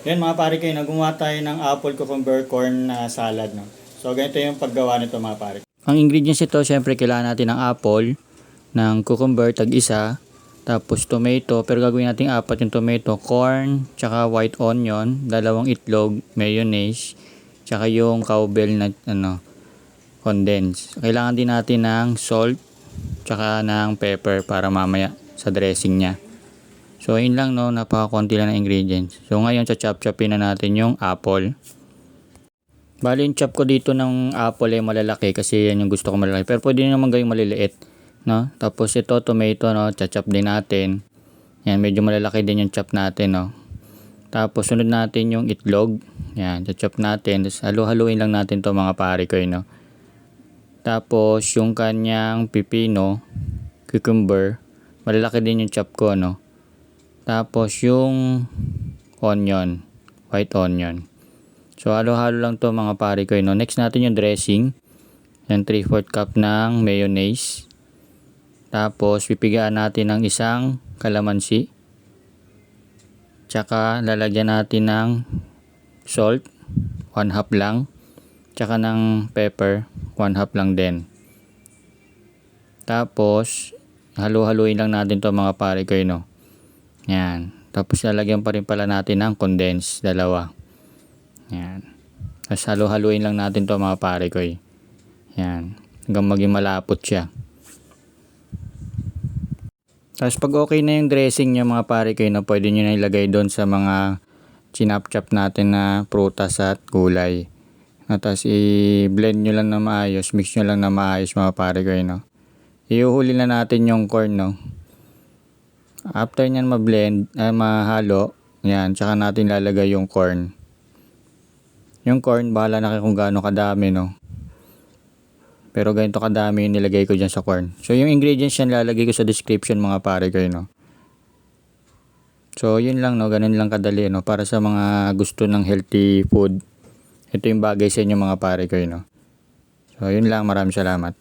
Yan mga pare kayo, gumawa tayo ng apple cucumber corn na salad, no? So ganito yung paggawa nito mga pare. Ang ingredients ito, syempre kailangan natin ng apple, ng cucumber tag-isa, tapos tomato, pero gagawin natin apat yung tomato, corn, tsaka white onion, dalawang itlog, mayonnaise, tsaka yung cowbell na condensed. Kailangan din natin ng salt, tsaka ng pepper para mamaya sa dressing niya. So, yun lang no, napaka-konti lang ng ingredients. So, ngayon, chop-chopin na natin yung apple. Bali, yung chop ko dito ng apple ay malalaki kasi yan yung gusto ko malalaki. Pero pwede naman gawing maliliit, no? Tapos ito, tomato, no, chop din natin. Yan, medyo malalaki din yung chop natin, no? Tapos, sunod natin yung itlog. Yan, chop natin. Tapos, halu-haluin lang natin to mga pare ko, no? Tapos, yung kanyang pipino, cucumber, malalaki din yung chop ko, no? Tapos yung onion, white onion. So halo-halo lang to mga pare ko, no. Next natin yung dressing. Yan 3/4 cup ng mayonnaise. Tapos pipigaan natin ng isang kalamansi. Tsaka lalagyan natin ng salt, 1/2 lang. Tsaka ng pepper, 1/2 lang din. Tapos halo-haluin lang natin to mga pare ko, no. Yan. Tapos lalagyan pa rin pala natin ng condensed, dalawa. Yan. Tapos halo-haluin lang natin to mga pare ko. Yan. Hanggang maging malapot siya. Tapos pag okay na yung dressing niya mga pare ko, pwede nyo na ilagay doon sa mga chinap-chop natin na prutas at gulay. Tapos i-blend nyo lang na maayos, mix nyo lang na maayos mga pare ko. Iuhuli na natin yung corn, no. After nyan ma-blend, mahalo, yan, tsaka natin lalagay yung corn. Yung corn, bahala na kayo kung gaano kadami, no. Pero ganito kadami yung nilagay ko dyan sa corn. So, yung ingredients yan lalagay ko sa description mga pare ko, no. So, yun lang, no, ganun lang kadali, no, para sa mga gusto ng healthy food. Ito yung bagay sa inyo mga pare ko, no. So, yun lang, maraming salamat.